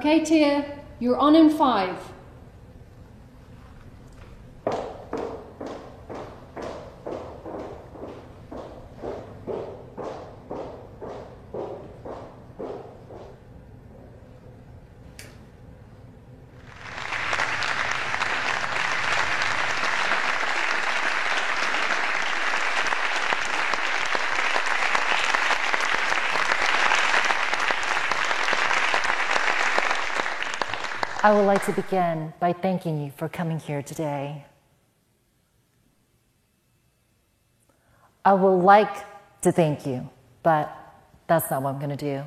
Okay, Tia, you're on in 5. I would like to begin by thanking you for coming here today. I would like to thank you, but that's not what I'm going to do.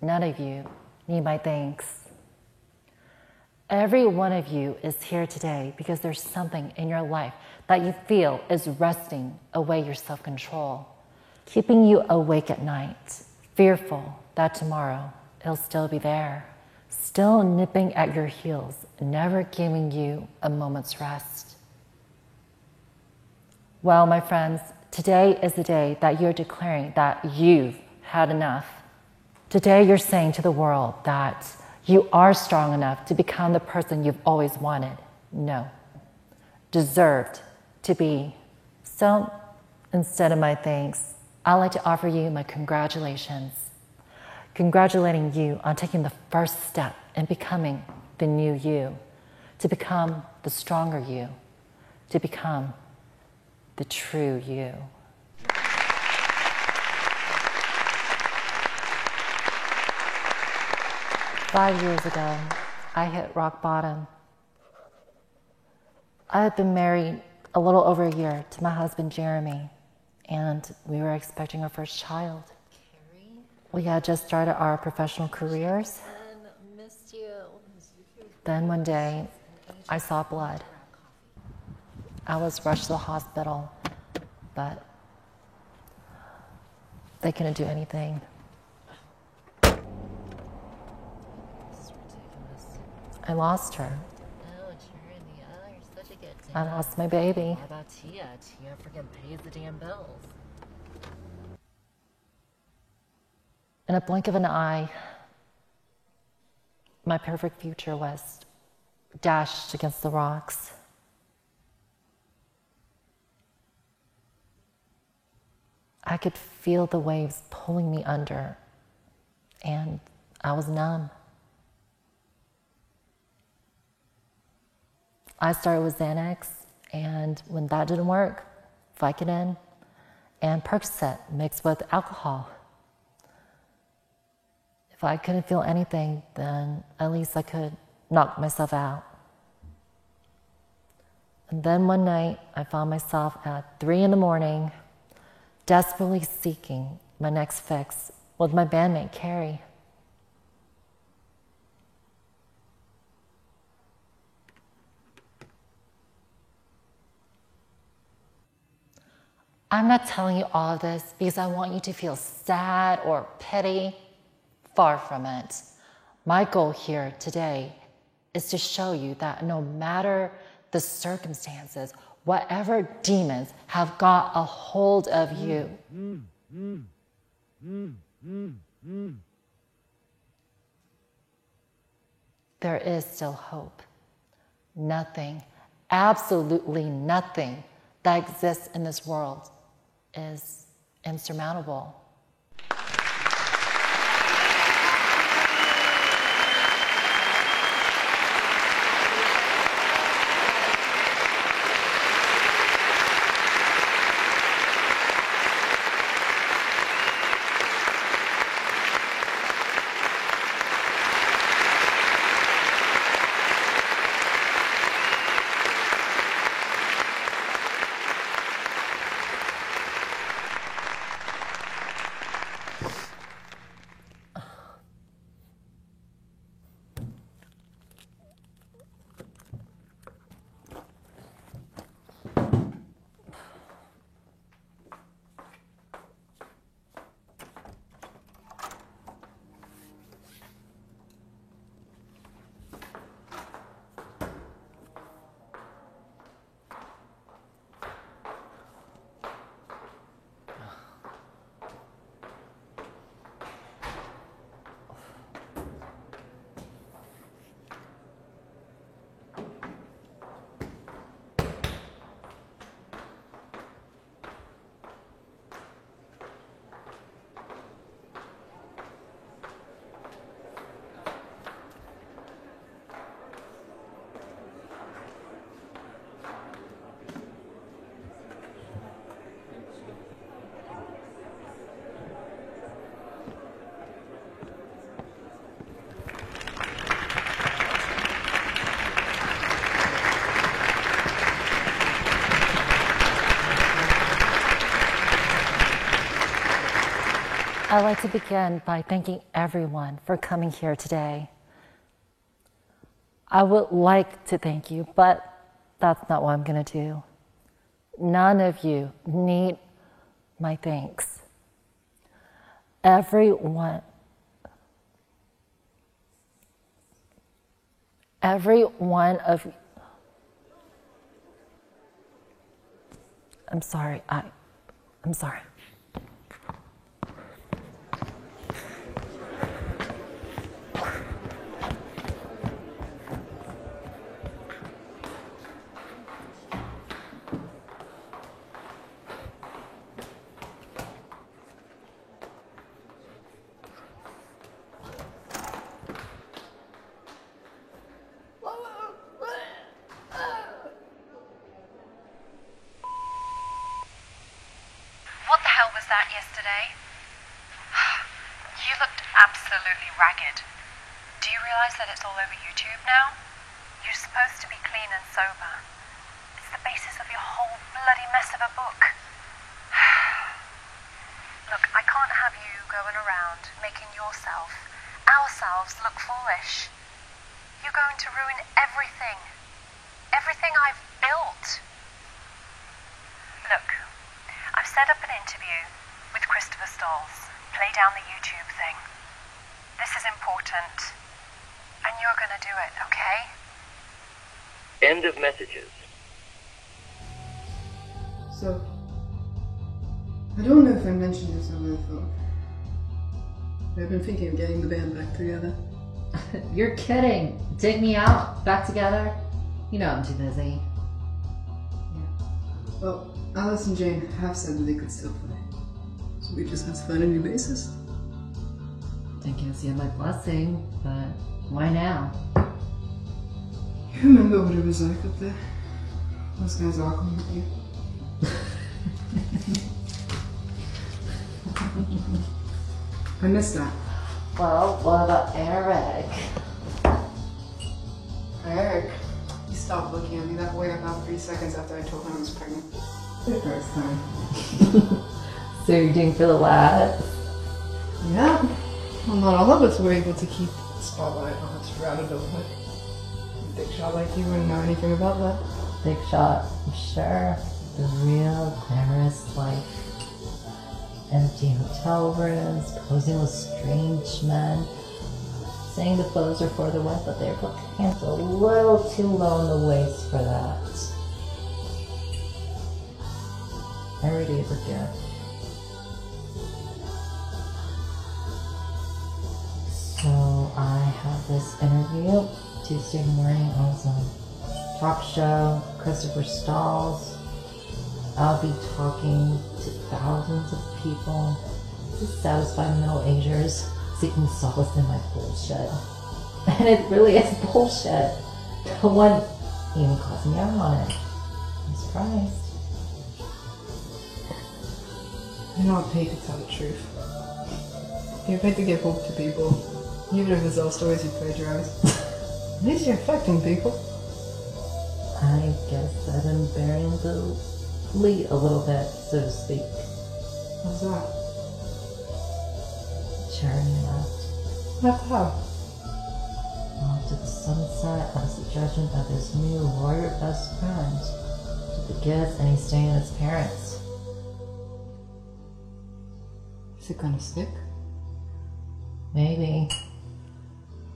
None of you need my thanks. Every one of you is here today because there's something in your life that you feel is wresting away your self-control, keeping you awake at night, fearful that tomorrow it'll still be there, still nipping at your heels, never giving you a moment's rest. Well, my friends, today is the day that you're declaring that you've had enough. Today you're saying to the world that you are strong enough to become the person you've always wanted. No, deserved to be. So instead of my thanks, I'd like to offer you my congratulations. Congratulating you on taking the first step in becoming the new you, to become the stronger you, to become the true you. Five years ago, I hit rock bottom. I had been married a little over a year to my husband, Jeremy, and we were expecting our first child. We had just started our professional careers. Missed you. Then one day, I saw blood. I was rushed to the hospital, but they couldn't do anything. I lost her. Oh, Trinity, oh, you're such a good I dad. lost my baby. How about Tia? Tia freaking pays the damn bills. In a blink of an eye, my perfect future was dashed against the rocks. I could feel the waves pulling me under, and I was numb. I started with Xanax, and when that didn't work, Vicodin and Percocet mixed with alcohol. If I couldn't feel anything, then at least I could knock myself out. And then one night, I found myself at 3 a.m, desperately seeking my next fix with my bandmate, Carrie. I'm not telling you all of this because I want you to feel sad or pity. Far from it. My goal here today is to show you that no matter the circumstances, whatever demons have got a hold of you, there is still hope. Nothing, absolutely nothing that exists in this world is insurmountable. I'd like to begin by thanking everyone for coming here today. I would like to thank you, but that's not what I'm going to do. None of you need my thanks. Every one of you. I'm sorry. I'm sorry. What the hell was that yesterday? You looked absolutely ragged. Do you realize that it's all over YouTube now? You're supposed to be clean and sober. It's the basis of your whole bloody mess of a book. Look, I can't have you going around making yourself, ourselves, look foolish. You're going to ruin everything. Everything I've built. Look, I've set up an interview with Christopher Stalls. Play down the YouTube thing. This is important. And you're gonna do it, okay? End of messages. So, I don't know if I mentioned this over the phone, but I've been thinking of getting the band back together. You're kidding. Take me out, back together. You know I'm too busy. Well, Alice and Jane have said that they could still play, so we just have to find a new bassist. Think you see my blessing, but why now? You remember what it was like up there? Those guys arguing with you. I missed that. Well, what about Eric? Eric, he stopped looking at me that way about 3 seconds after I told him I was pregnant. The first time. So you're doing for the lads? Yeah. Well, not all of us were able to keep the spotlight on us throughout adulthood. A big shot like you wouldn't know anything about that. Big shot, I'm sure. The real glamorous life. Empty hotel rooms, posing with strange men, saying the photos are for the web, but they're both hands a little too low in the waist for that. Every day is a gift. So I have this interview Tuesday morning on some talk show, Christopher Stalls. I'll be talking to thousands of people, dissatisfied middle-agers seeking solace in my bullshit. And it really is bullshit. No one even calls me out on it. I'm surprised. You're not paid to tell the truth. You're paid to give hope to people, even if it's all stories you plagiarize. At least you're affecting people. I guess I've been bearing the lead a little bit, so to speak. What's that? Charity left. Left how? Off to the sunset as the judgment of his new lawyer best friend. To the kids, and he's staying with his parents. Is it gonna stick? Maybe.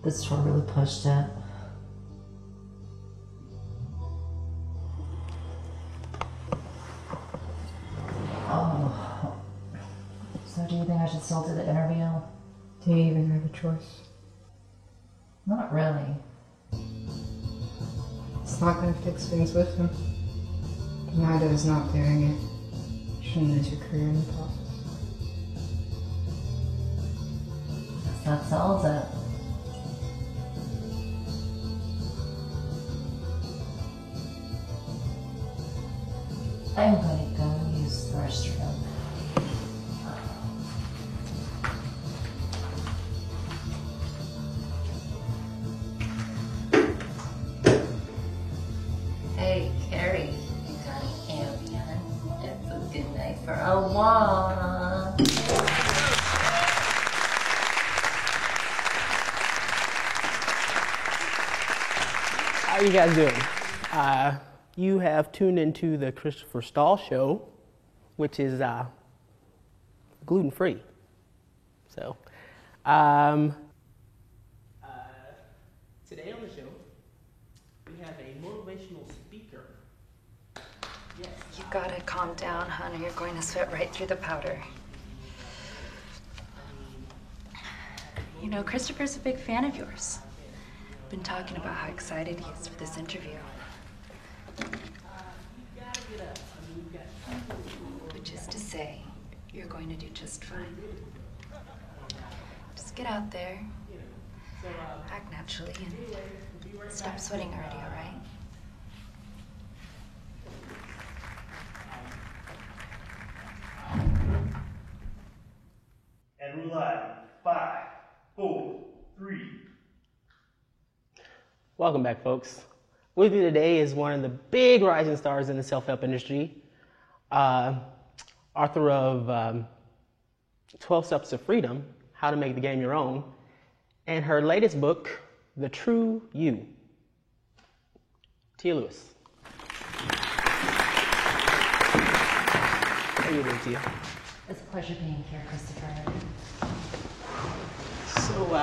This tour really pushed it. Oh. So do you think I should still do the interview? Do you even have a choice? Not really. It's not gonna fix things with him. But neither is not doing it. You shouldn't lose your career in the process. That settles it. I'm gonna go use the restroom. Hey, Carrie, you got an Ambien? It's a good night for a walk. How you guys doing? You have tuned into the Christopher Stahl Show, which is gluten-free. So, today on the show, we have a motivational speaker. Yes. You gotta calm down, hon, or you're going to sweat right through the powder. You know, Christopher's a big fan of yours. Been talking about how excited he is for this interview. Which is to say, you're going to do just fine. Just get out there, act naturally, and stop sweating already, all right? And we're live. 5, 4, 3. Welcome back, folks. With me today is one of the big rising stars in the self-help industry, author of 12 Steps to Freedom, How to Make the Game Your Own, and her latest book, The True You. Tia Lewis. How are you doing, Tia? It's a pleasure being here, Christopher. So,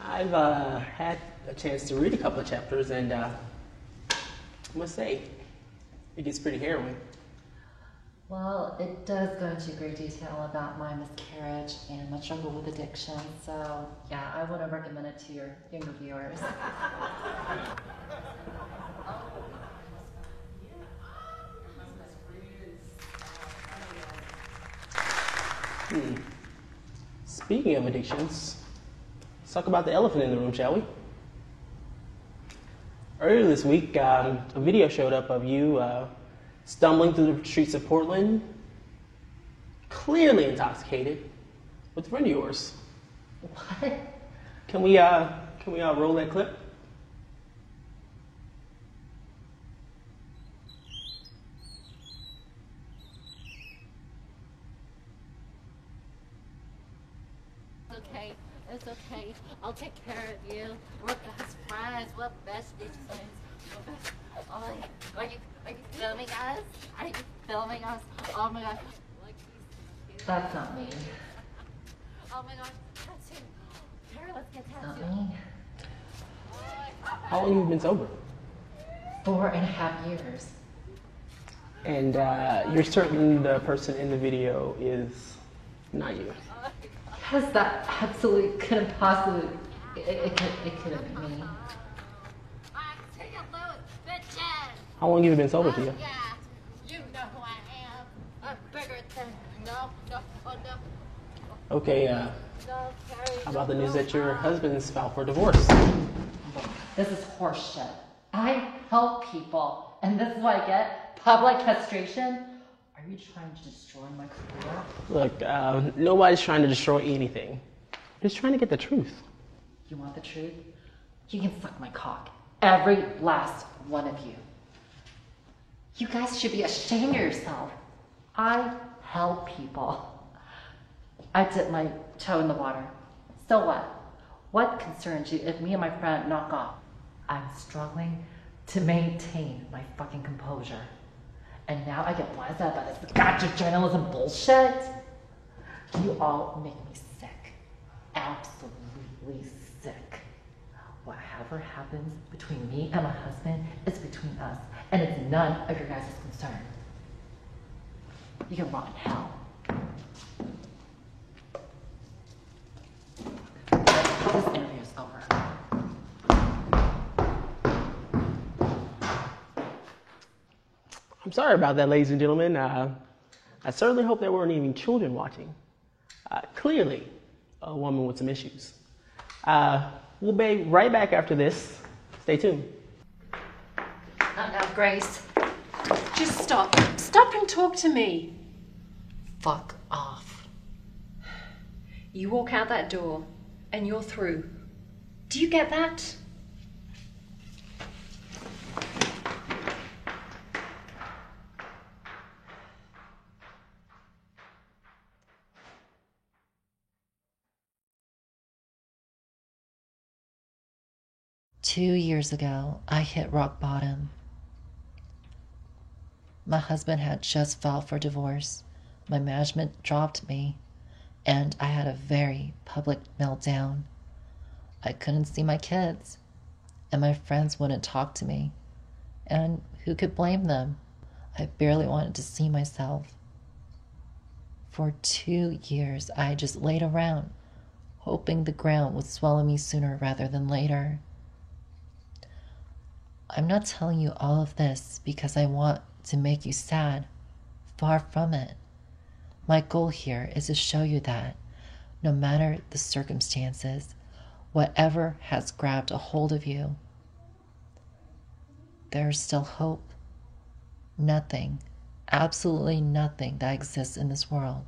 I've had a chance to read a couple of chapters, and I must say, it gets pretty harrowing. Well, it does go into great detail about my miscarriage and my struggle with addiction. So, yeah, I would recommend it to your younger viewers. Speaking of addictions, let's talk about the elephant in the room, shall we? Earlier this week, a video showed up of you stumbling through the streets of Portland, clearly intoxicated, with a friend of yours. What? Can we roll that clip? Okay, it's okay. I'll take care of you. We're best friends. We're besties. Oh, are you filming us? Are you filming us? Oh my god. Like he's That's not me. Oh my god. Tattoo. Tara, let's get Not tattooed. me. How long have you been sober? 4.5 years. And you're certain the person in the video is not you. Because that absolutely couldn't possibly, it couldn't be me. I'm Tia Lewis, bitches. How long have you been sober, Tia? Yeah, you know who I am. I'm bigger than no. Okay, No, Terry. how about the news that your husband's filed for divorce? This is horseshit. I help people, and this is what I get? Public castration? Are you trying to destroy my career? Look, nobody's trying to destroy anything. Just trying to get the truth. You want the truth? You can suck my cock. Every last one of you. You guys should be ashamed of yourself. I help people. I dip my toe in the water. So what? What concerns you if me and my friend knock off? I'm struggling to maintain my fucking composure. And now I get blasted by this gotcha journalism bullshit. You all make me sick. Absolutely sick. Whatever happens between me and my husband is between us, and it's none of your guys' concern. You can rot in hell. This interview is over. I'm sorry about that, ladies and gentlemen. I certainly hope there weren't any children watching. Clearly, a woman with some issues. We'll be right back after this. Stay tuned. Not now, Grace. Just stop. Stop and talk to me. Fuck off. You walk out that door, and you're through. Do you get that? 2 years ago, I hit rock bottom. My husband had just filed for divorce. My management dropped me, and I had a very public meltdown. I couldn't see my kids, and my friends wouldn't talk to me. And who could blame them? I barely wanted to see myself. For 2 years, I just laid around, hoping the ground would swallow me sooner rather than later. I'm not telling you all of this because I want to make you sad. Far from it. My goal here is to show you that no matter the circumstances, whatever has grabbed a hold of you, there's still hope. Nothing, absolutely nothing that exists in this world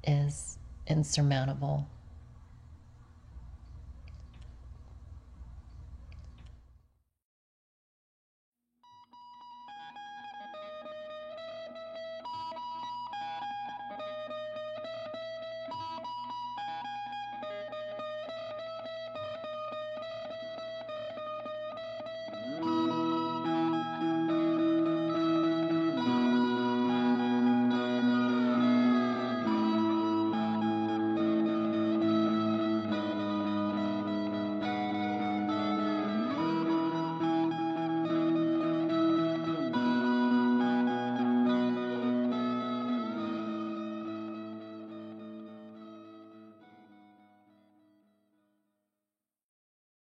is insurmountable.